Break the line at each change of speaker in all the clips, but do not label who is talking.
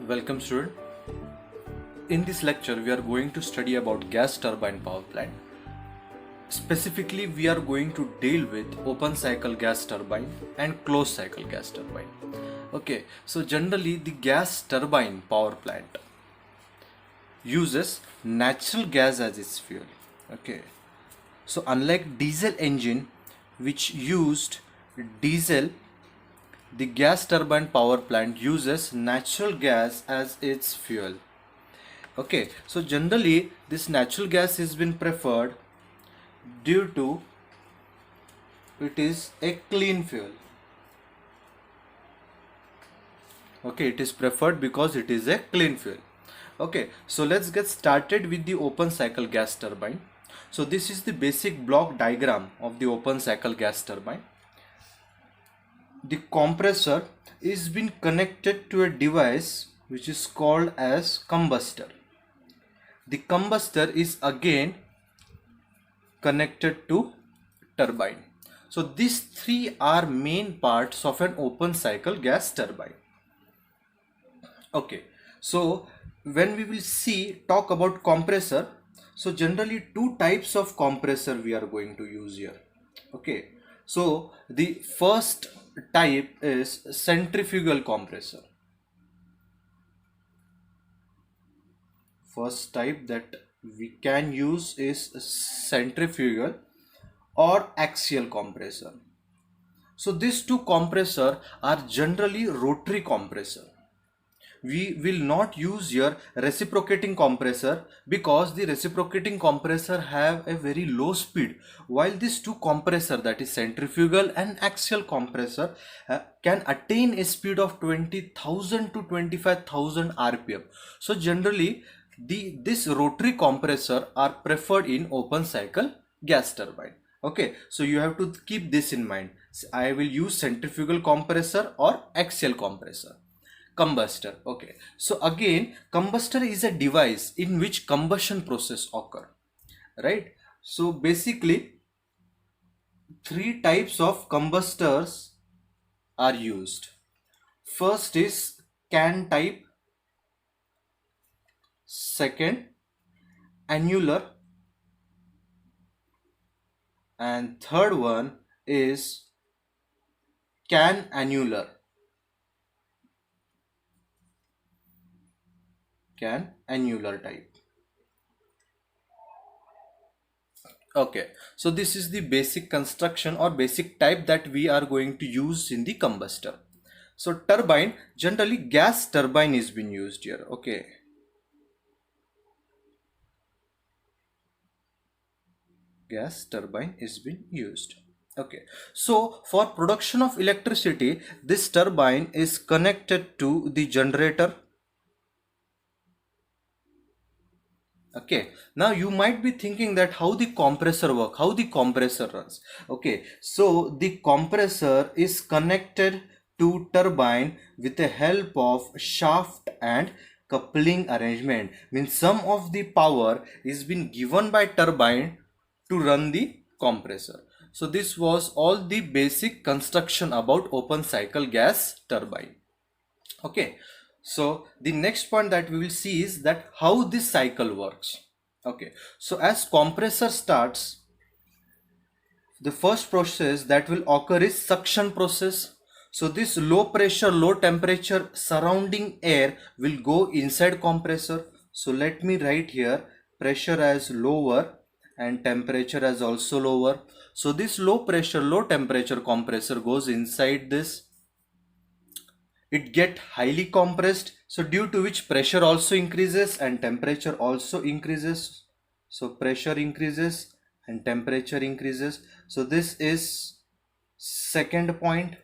Welcome student. In this lecture we are going to study about gas turbine power plant. Specifically we are going to deal with open cycle gas turbine and closed cycle gas turbine. Okay, so generally the gas turbine power plant uses natural gas as its fuel. Okay, so unlike diesel engine which used diesel, the gas turbine power plant uses natural gas as its fuel. Okay, so generally this natural gas has been preferred due to it is a clean fuel. Okay, it is preferred because it is a clean fuel. Okay, so let's get started with the open cycle gas turbine. So this is the basic block diagram of the open cycle gas turbine. The compressor is been connected to a device which is called as combustor. The combustor is again connected to turbine. So these three are main parts of an open cycle gas turbine. Okay, so when we will talk about compressor, so generally two types of compressor we are going to use here. Okay, so the first type is centrifugal compressor. First type that we can use is centrifugal or axial compressor. So these two compressor are generally rotary compressor. We will not use here reciprocating compressor because the reciprocating compressor have a very low speed, while these two compressor, that is centrifugal and axial compressor, can attain a speed of 20,000 to 25,000 rpm. So generally this rotary compressor are preferred in open cycle gas turbine. Okay, so you have to keep this in mind. I will use centrifugal compressor or axial compressor. Combustor. Okay, so again combustor is a device in which combustion process occur, right? So basically three types of combustors are used. First is can type, second annular, and third one is can annular. Can annular type. Okay, so this is the basic construction or basic type that we are going to use in the combustor. So turbine, generally gas turbine is being used here. Okay, gas turbine is being used. Okay, so for production of electricity, this turbine is connected to the generator. Okay, now you might be thinking that how the compressor work, how the compressor runs. Okay, so the compressor is connected to turbine with the help of shaft and coupling arrangement. Means some of the power is been given by turbine to run the compressor. So this was all the basic construction about open cycle gas turbine. Okay, so the next point that we will see is that how this cycle works. Okay, so as compressor starts, the first process that will occur is suction process. So this low pressure, low temperature surrounding air will go inside compressor. So let me write here pressure as lower and temperature as also lower. So this low pressure, low temperature compressor goes inside this. It get highly compressed, so due to which pressure also increases and temperature also increases. So pressure increases and temperature increases. So this is second point,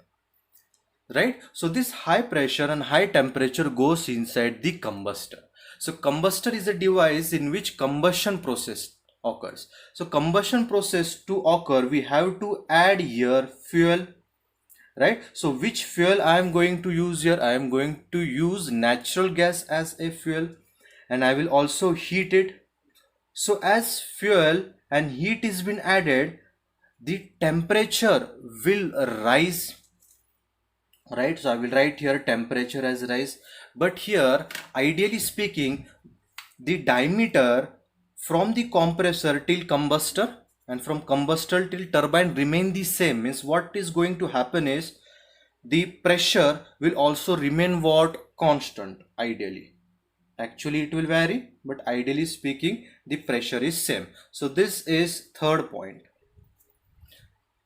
right? So this high pressure and high temperature goes inside the combustor. So combustor is a device in which combustion process occurs. So combustion process to occur, we have to add here fuel, right? So which fuel I am going to use here? I am going to use natural gas as a fuel, and I will also heat it. So as fuel and heat is been added, the temperature will rise. right? So I will write here temperature as rise, but here ideally speaking the diameter from the compressor till combustor and from combustor till turbine remain the same. Means what is going to happen is the pressure will also remain what? Constant ideally. Actually it will vary, but ideally speaking the pressure is same. So this is third point.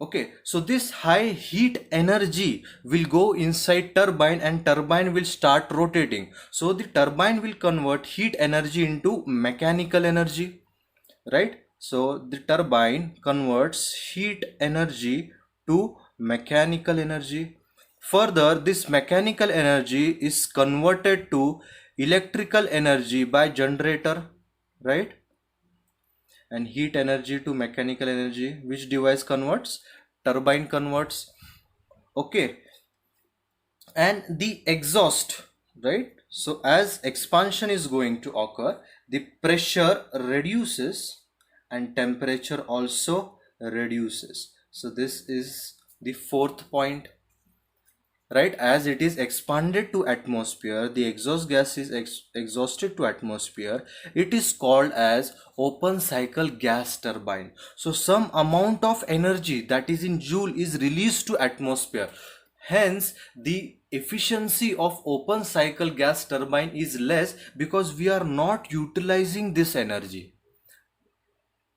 Okay, so this high heat energy will go inside turbine and turbine will start rotating. So the turbine will convert heat energy into mechanical energy, right? So the turbine converts heat energy to mechanical energy. Further, this mechanical energy is converted to electrical energy by generator, right? And heat energy to mechanical energy, which device converts? Turbine converts. Okay, and the exhaust, right? So as expansion is going to occur, the pressure reduces and temperature also reduces. So this is the fourth point, right? As it is expanded to atmosphere, the exhaust gas is exhausted to atmosphere, it is called as open cycle gas turbine. So some amount of energy, that is in joule, is released to atmosphere. Hence the efficiency of open cycle gas turbine is less because we are not utilizing this energy.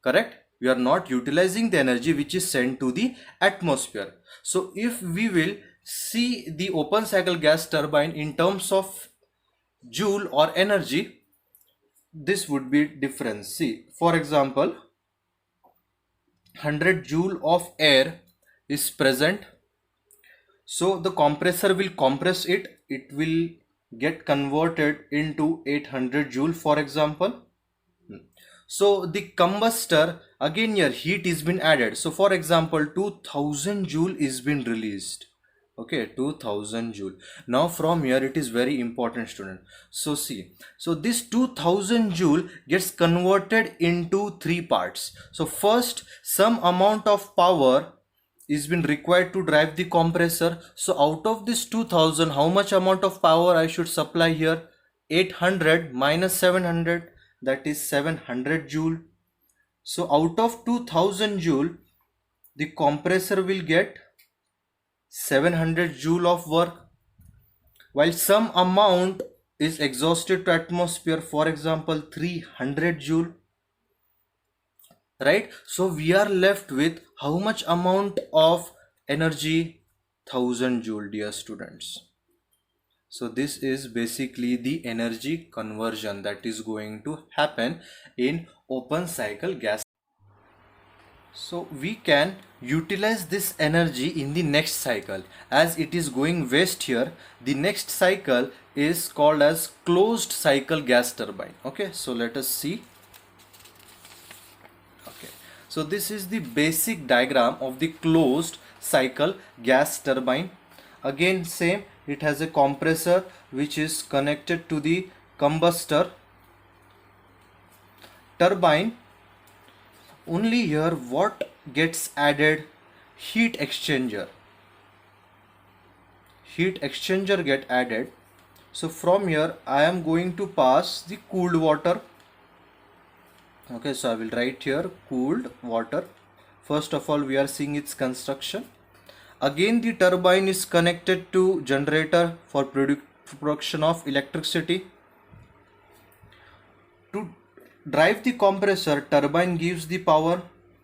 Correct? We are not utilizing the energy which is sent to the atmosphere. So if we will see the open cycle gas turbine in terms of joule or energy, this would be difference. See, for example, 100 joule of air is present. So the compressor will compress it. It will get converted into 800 joule, for example. So the combustor, again here heat is been added. So for example 2000 joule is been released. Okay, 2000 joule. Now from here it is very important, student. So see, so this 2000 joule gets converted into three parts. So first, some amount of power is been required to drive the compressor. So out of this 2000, how much amount of power I should supply here? 800 minus 700, that is 700 joule. So out of 2000 joule, the compressor will get 700 joule of work, while some amount is exhausted to atmosphere, for example 300 joule, right? So we are left with how much amount of energy? 1000 joule, dear students. So this is basically the energy conversion that is going to happen in open cycle gas. So we can utilize this energy in the next cycle. As it is going waste here, the next cycle is called as closed cycle gas turbine. Okay, so let us see. Okay, so this is the basic diagram of the closed cycle gas turbine. Again same, it has a compressor which is connected to the combustor. Turbine, only here what gets added? Heat exchanger. Heat exchanger get added. So from here I am going to pass the cooled water. Okay, so I will write here cooled water. First of all, we are seeing its construction. Again the turbine is connected to generator for production of electricity. To drive the compressor, turbine gives the power.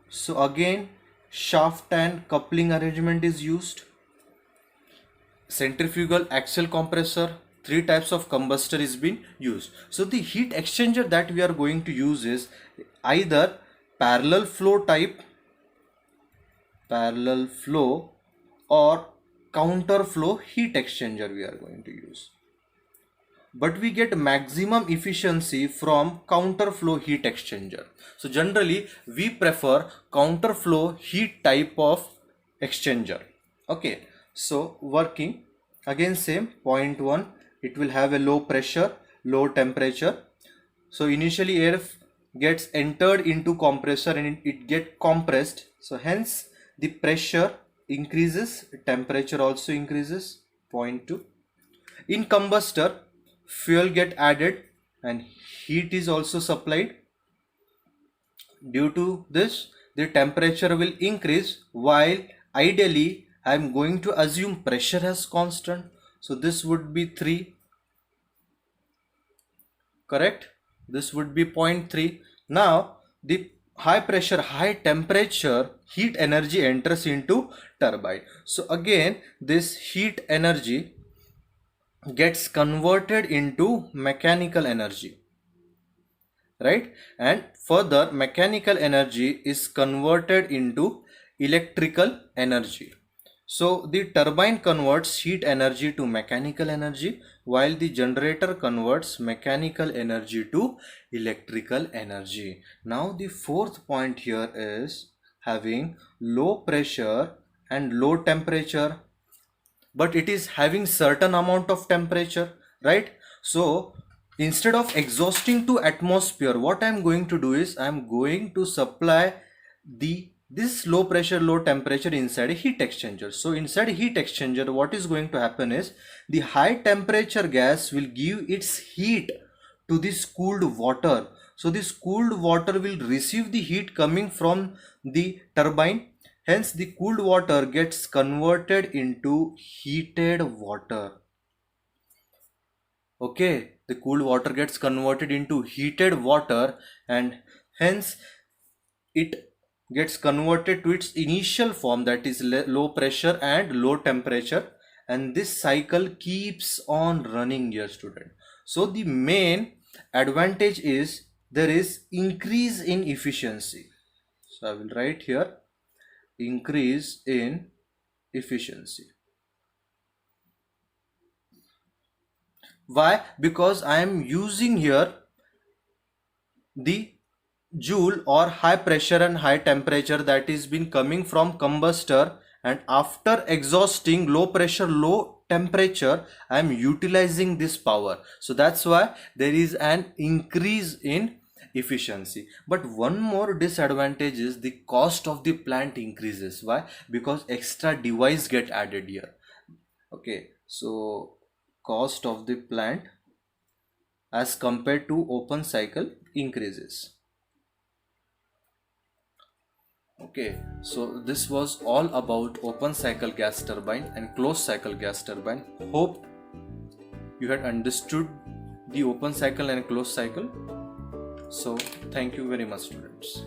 So again shaft and coupling arrangement is used. Centrifugal axial compressor, three types of combustor is being used. So the heat exchanger that we are going to use is either parallel flow type, parallel flow, or counter flow heat exchanger we are going to use. But we get maximum efficiency from counter flow heat exchanger. So generally we prefer counter flow heat type of exchanger. Okay, so working, again same, point 1, it will have a low pressure, low temperature. So initially air gets entered into compressor and it get compressed. So hence the pressure increases, temperature also increases. 0.2. In combustor, fuel get added and heat is also supplied. Due to this, the temperature will increase, while ideally I am going to assume pressure as constant. So this would be 3, correct? This would be 0.3. Now the high pressure, high temperature heat energy enters into turbine. So again, this heat energy gets converted into mechanical energy, right? And further, mechanical energy is converted into electrical energy. So the turbine converts heat energy to mechanical energy, while the generator converts mechanical energy to electrical energy. Now the fourth point here is having low pressure and low temperature, but it is having certain amount of temperature, right? So instead of exhausting to atmosphere, what I'm going to do is I'm going to supply this low pressure low temperature inside a heat exchanger. So inside a heat exchanger, what is going to happen is the high temperature gas will give its heat to this cooled water. So this cooled water will receive the heat coming from the turbine. Hence the cooled water gets converted into heated water. Okay, the cooled water gets converted into heated water, and hence it gets converted to its initial form, that is low pressure and low temperature, and this cycle keeps on running, dear student. So the main advantage is there is increase in efficiency. So I will write here increase in efficiency. Why? Because I am using here the joule or high pressure and high temperature that is been coming from combustor, and after exhausting low pressure low temperature I am utilizing this power. So that's why there is an increase in efficiency. But one more disadvantage is the cost of the plant increases. Why? Because extra device get added here. Okay, so cost of the plant as compared to open cycle increases. Okay, so this was all about open cycle gas turbine and closed cycle gas turbine. Hope you had understood the open cycle and closed cycle. So thank you very much, students.